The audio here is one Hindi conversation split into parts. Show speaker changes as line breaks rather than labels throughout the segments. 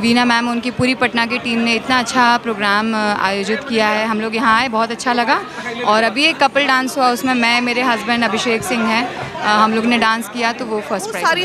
वीना मैम, उनकी पूरी पटना की टीम ने इतना अच्छा प्रोग्राम आयोजित किया है। हम लोग यहाँ आए, बहुत अच्छा लगा। और अभी एक कपल डांस हुआ, उसमें मैं, मेरे हस्बैंड अभिषेक सिंह हैं, हम लोग ने डांस किया, तो वो फर्स्ट प्राइज।
सारी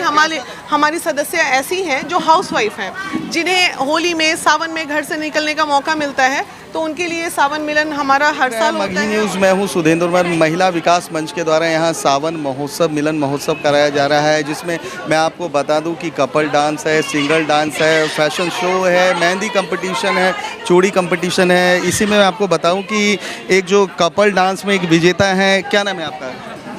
हमारी सदस्य ऐसी हैं जो हाउसवाइफ हैं, जिन्हें होली में, सावन में घर से निकलने का मौका मिलता है, तो उनके लिए सावन मिलन हमारा हर साल होता है।
न्यूज़ मैं हूँ सुधेंद्र वर्मा। महिला विकास मंच के द्वारा यहाँ सावन महोत्सव, मिलन महोत्सव कराया जा रहा है, जिसमें मैं आपको बता दूं कि कपल डांस है, सिंगल डांस है, फैशन शो है, मेहंदी कंपटीशन है, चूड़ी कंपटीशन है। इसी में मैं आपको बताऊं कि एक जो कपल डांस में एक विजेता है, क्या नाम है आपका?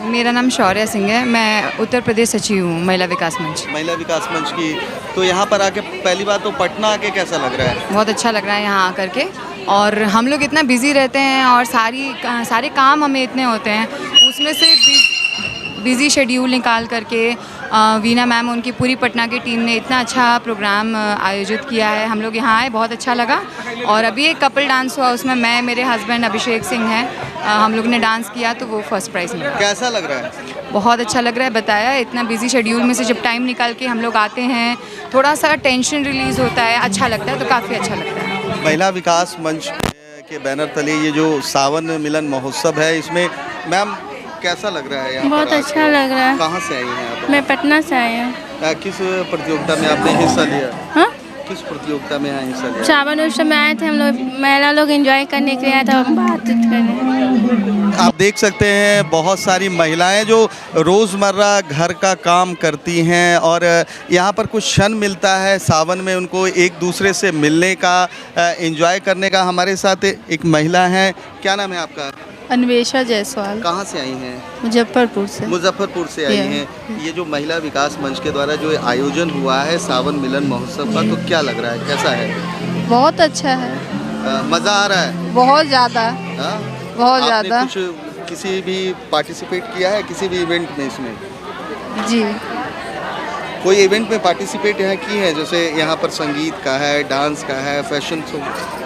मेरा नाम शौर्या सिंह है, मैं उत्तर प्रदेश सचिव हूँ महिला विकास मंच।
महिला विकास मंच की। तो यहाँ पर आके पहली बार तो पटना आके कैसा लग रहा है?
बहुत अच्छा लग रहा है यहाँ आकर के। और हम लोग इतना बिज़ी रहते हैं और सारे काम हमें इतने होते हैं, उसमें से बिज़ी शेड्यूल निकाल करके वीना मैम, उनकी पूरी पटना की टीम ने इतना अच्छा प्रोग्राम आयोजित किया है। हम लोग यहाँ आए, बहुत अच्छा लगा। और अभी एक कपल डांस हुआ, उसमें मैं, मेरे हस्बैंड अभिषेक सिंह हैं, हम लोग ने डांस किया, तो वो फर्स्ट प्राइज़ मिला।
कैसा लग रहा है?
बहुत अच्छा लग रहा है। बताया, इतना बिजी शेड्यूल में से जब टाइम निकाल के हम लोग आते हैं, थोड़ा सा टेंशन रिलीज़ होता है, अच्छा लगता है, तो काफ़ी अच्छा लगता है।
महिला विकास मंच के बैनर तले ये जो सावन मिलन महोत्सव है, इसमें मैम कैसा लग रहा है यहाँ?
बहुत अच्छा लग रहा है।
कहाँ से आई हैं आप?
मैं पटना से आई हूँ।
किस प्रतियोगिता में आपने हिस्सा लिया?
हाँ,
किस प्रतियोगिता में हिस्सा लिया?
सावन उत्सव में आए थे हम लोग, महिला लोग एंजॉय करने के लिए आए थे, बातचीत करने।
आप देख सकते हैं बहुत सारी महिलाएं जो रोज़मर्रा घर का काम करती हैं, और यहाँ पर कुछ क्षण मिलता है सावन में उनको एक दूसरे से मिलने का, एंजॉय करने का। हमारे साथ एक महिला हैं, क्या नाम है आपका?
अन्वेषा जायसवाल।
कहाँ से आई हैं?
मुजफ्फरपुर से।
मुजफ्फरपुर से आई हैं। ये जो महिला विकास मंच के द्वारा जो आयोजन हुआ है सावन मिलन महोत्सव का, तो क्या लग रहा है, कैसा है?
बहुत अच्छा है।
मज़ा आ रहा है?
बहुत ज़्यादा। बहुत ज़्यादा।
कुछ किसी भी पार्टिसिपेट किया है किसी भी इवेंट में इसमें?
जी,
कोई इवेंट में पार्टिसिपेट यहाँ की है? जैसे यहाँ पर संगीत का है, डांस का है, फैशन शो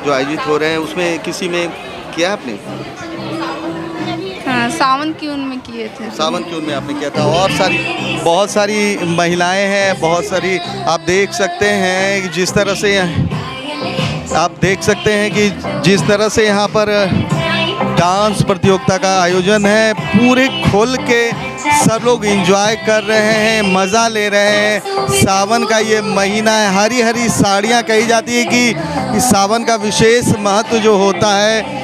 जो आयोजित हो रहे हैं, उसमें किसी में किया आपने?
हाँ, सावन की उन में किए थे।
सावन की उन में आपने किया था। और बहुत सारी महिलाएं हैं, बहुत सारी। आप देख सकते हैं कि जिस तरह से यहाँ पर डांस प्रतियोगिता का आयोजन है, पूरे खुल के सब लोग एंजॉय कर रहे हैं, मज़ा ले रहे हैं। सावन का ये महीना है, हरी हरी साड़ियाँ कही जाती है कि सावन का विशेष महत्व जो होता है,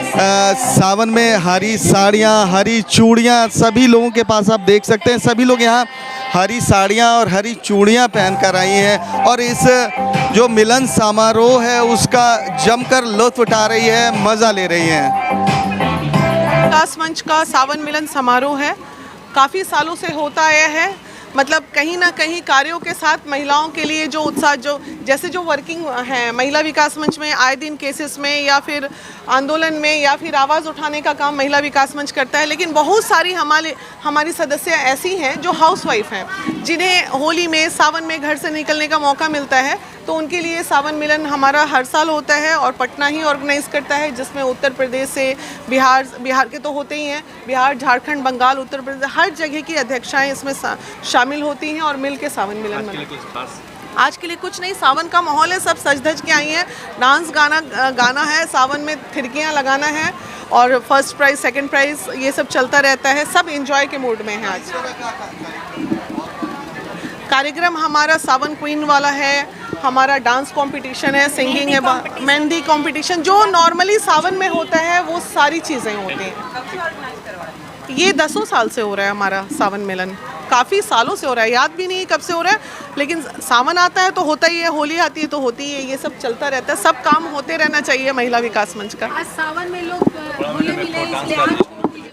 सावन में हरी साड़ियाँ, हरी चूड़ियाँ सभी लोगों के पास आप देख सकते हैं। सभी लोग यहाँ हरी साड़ियाँ और हरी चूड़ियाँ पहन कर आई हैं, और इस जो मिलन समारोह है उसका जमकर लुत्फ़ उठा रही है, मज़ा ले रही हैं।
विकास मंच का सावन मिलन समारोह है, काफ़ी सालों से होता आया है। मतलब कहीं ना कहीं कार्यों के साथ महिलाओं के लिए जो उत्साह, जो वर्किंग है महिला विकास मंच में, आए दिन केसेस में या फिर आंदोलन में या फिर आवाज़ उठाने का काम महिला विकास मंच करता है। लेकिन बहुत सारी हमारी सदस्य ऐसी हैं जो हाउसवाइफ हैं, जिन्हें होली में, सावन में घर से निकलने का मौका मिलता है, तो उनके लिए सावन मिलन हमारा हर साल होता है, और पटना ही ऑर्गेनाइज़ करता है, जिसमें उत्तर प्रदेश से बिहार के तो होते ही हैं, बिहार, झारखंड, बंगाल, उत्तर प्रदेश, हर जगह की अध्यक्षाएं इसमें शामिल होती हैं और मिल के सावन मिलन मनाते। आज के लिए कुछ नहीं, सावन का माहौल है, सब सज धज के आई हैं, डांस गाना है, सावन में थिरकियाँ लगाना है, और फर्स्ट प्राइज़, सेकंड प्राइज़, ये सब चलता रहता है। सब एंजॉय के मूड में है। आज कार्यक्रम हमारा सावन क्वीन वाला है, हमारा डांस कंपटीशन है, सिंगिंग है, मेहंदी कंपटीशन, जो नॉर्मली सावन में होता है वो सारी चीज़ें होती हैं। ये 10 साल से हो रहा है हमारा सावन मिलन, काफ़ी सालों से हो रहा है, याद भी नहीं कब से हो रहा है, लेकिन सावन आता है तो होता ही है, होली आती है तो होती है, ये सब चलता रहता है। सब काम होते रहना चाहिए महिला विकास मंच का।
आज सावन में लोग होली मिले इसलिए